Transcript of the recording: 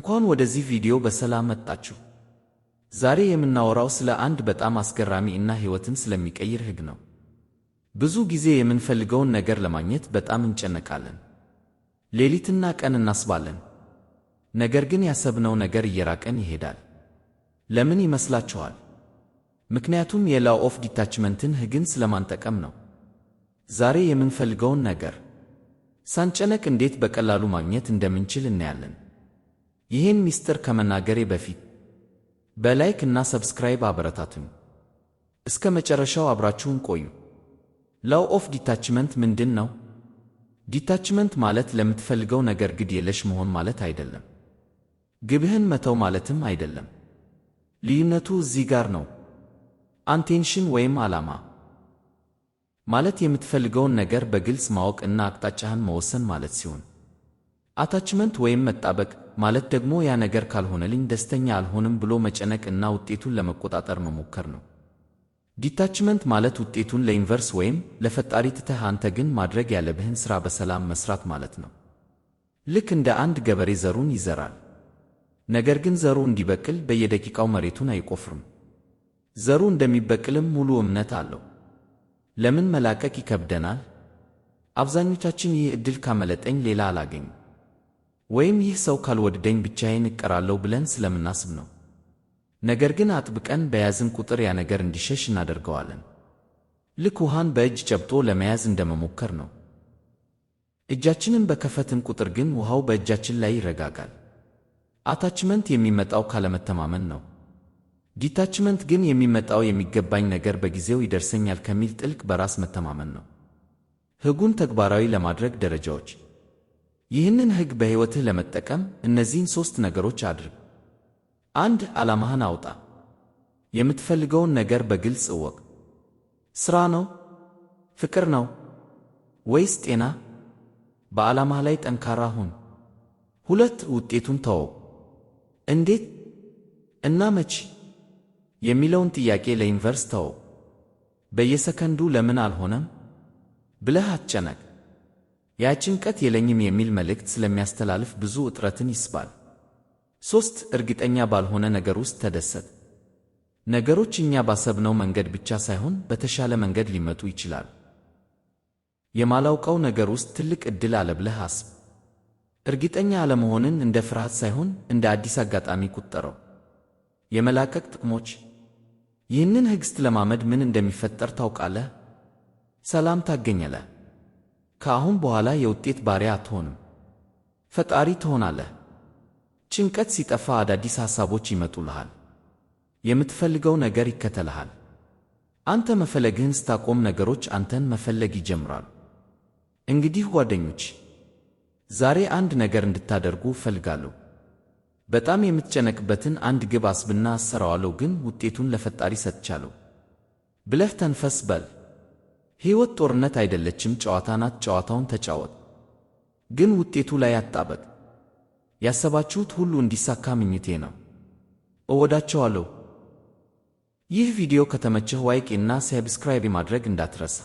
እንኳን ወደዚህ ቪዲዮ በሰላም መጣችሁ። ዛሬ የምናወራው ስለ አንድ በጣም አስገራሚ እና ሕይወትን ስለሚቀይር ሕግ ነው። ብዙ ጊዜ የምንፈልገውን ነገር ለማግኘት በጣም እንጨነቃለን። ሌሊትና ቀን እናስባለን። ነገር ግን ያሰብነው ነገር እየራቀን ይሄዳል። ለምን ይመስላችኋል? ምክንያቱም የላው ኦፍ ዲታችመንትን ሕግን ስለማንጠቀም ነው። ዛሬ የምንፈልገውን ነገር ሳንጨነቅ እንዴት በቀላሉ ማግኘት እንደምንችል እናያለን። ይህን ሚስጥር ከመናገሬ በፊት በላይክ እና ሰብስክራይብ አበረታቱኝ። እስከ መጨረሻው አብራችሁን ቆዩ። ላው ኦፍ ዲታችመንት ምንድን ነው? ዲታችመንት ማለት ለምትፈልገው ነገር ግድ የለሽ መሆን ማለት አይደለም። ግብህን መተው ማለትም አይደለም። ልዩነቱ እዚህ ጋር ነው። አንቴንሽን ወይም ዓላማ ማለት የምትፈልገውን ነገር በግልጽ ማወቅ እና አቅጣጫህን መወሰን ማለት ሲሆን፣ አታችመንት ወይም መጣበቅ ማለት ደግሞ ያ ነገር ካልሆነልኝ ደስተኛ አልሆንም ብሎ መጨነቅ እና ውጤቱን ለመቆጣጠር መሞከር ነው። ዲታችመንት ማለት ውጤቱን ለዩኒቨርስ ወይም ለፈጣሪ ትተህ አንተ ግን ማድረግ ያለብህን ሥራ በሰላም መስራት ማለት ነው። ልክ እንደ አንድ ገበሬ ዘሩን ይዘራል። ነገር ግን ዘሩ እንዲበቅል በየደቂቃው መሬቱን አይቆፍርም። ዘሩ እንደሚበቅልም ሙሉ እምነት አለው። ለምን መላቀቅ ይከብደናል? አብዛኞቻችን ይህ ዕድል ካመለጠኝ ሌላ አላገኝም ወይም ይህ ሰው ካልወደደኝ ብቻዬን እቀራለሁ ብለን ስለምናስብ ነው። ነገር ግን አጥብቀን በያዝን ቁጥር ያ ነገር እንዲሸሽ እናደርገዋለን። ልክ ውሃን በእጅ ጨብጦ ለመያዝ እንደመሞከር ነው። እጃችንን በከፈትን ቁጥር ግን ውሃው በእጃችን ላይ ይረጋጋል። አታችመንት የሚመጣው ካለመተማመን ነው። ዲታችመንት ግን የሚመጣው የሚገባኝ ነገር በጊዜው ይደርሰኛል ከሚል ጥልቅ በራስ መተማመን ነው። ሕጉን ተግባራዊ ለማድረግ ደረጃዎች። ይህንን ሕግ በሕይወትህ ለመጠቀም እነዚህን 3 ነገሮች አድርግ። 1. ዓላማህን አውጣ። የምትፈልገውን ነገር በግልጽ እወቅ። ሥራ ነው? ፍቅር ነው? ወይስ ጤና? በዓላማህ ላይ ጠንካራ ሁን። 2. ውጤቱን ተወው። እንዴት እና መቼ የሚለውን ጥያቄ ለዩኒቨርስ ተወው። በየሰከንዱ ለምን አልሆነም ብለህ አትጨነቅ። ያ ጭንቀት የለኝም የሚል መልእክት ስለሚያስተላልፍ ብዙ ውጥረትን ይስባል። 3. እርግጠኛ ባልሆነ ነገር ውስጥ ተደሰት። ነገሮች እኛ ባሰብነው መንገድ ብቻ ሳይሆን በተሻለ መንገድ ሊመጡ ይችላሉ። የማላውቀው ነገር ውስጥ ትልቅ ዕድል አለ ብለህ አስብ። እርግጠኛ አለመሆንን እንደ ፍርሃት ሳይሆን እንደ አዲስ አጋጣሚ ቁጠረው። የመላቀቅ ጥቅሞች። ይህንን ሕግ ስትለማመድ ምን እንደሚፈጠር ታውቃለህ? ሰላም ታገኛለህ። ከአሁን በኋላ የውጤት ባሪያ አትሆንም፣ ፈጣሪ ትሆናለህ። ጭንቀት ሲጠፋ አዳዲስ ሐሳቦች ይመጡልሃል። የምትፈልገው ነገር ይከተልሃል። አንተ መፈለግህን ስታቆም ነገሮች አንተን መፈለግ ይጀምራሉ። እንግዲህ ጓደኞች፣ ዛሬ አንድ ነገር እንድታደርጉ እፈልጋለሁ። በጣም የምትጨነቅበትን አንድ ግብ አስብና እሰራዋለሁ ግን ውጤቱን ለፈጣሪ ሰጥቻለሁ ብለህ ተንፈስ በል። ሕይወት ጦርነት አይደለችም፣ ጨዋታ ናት። ጨዋታውን ተጫወት፣ ግን ውጤቱ ላይ አትጣበቅ። ያሰባችሁት ሁሉ እንዲሳካ ምኞቴ ነው። እወዳቸዋለሁ። ይህ ቪዲዮ ከተመቸህ ላይክ እና ሰብስክራይብ ማድረግ እንዳትረሳ።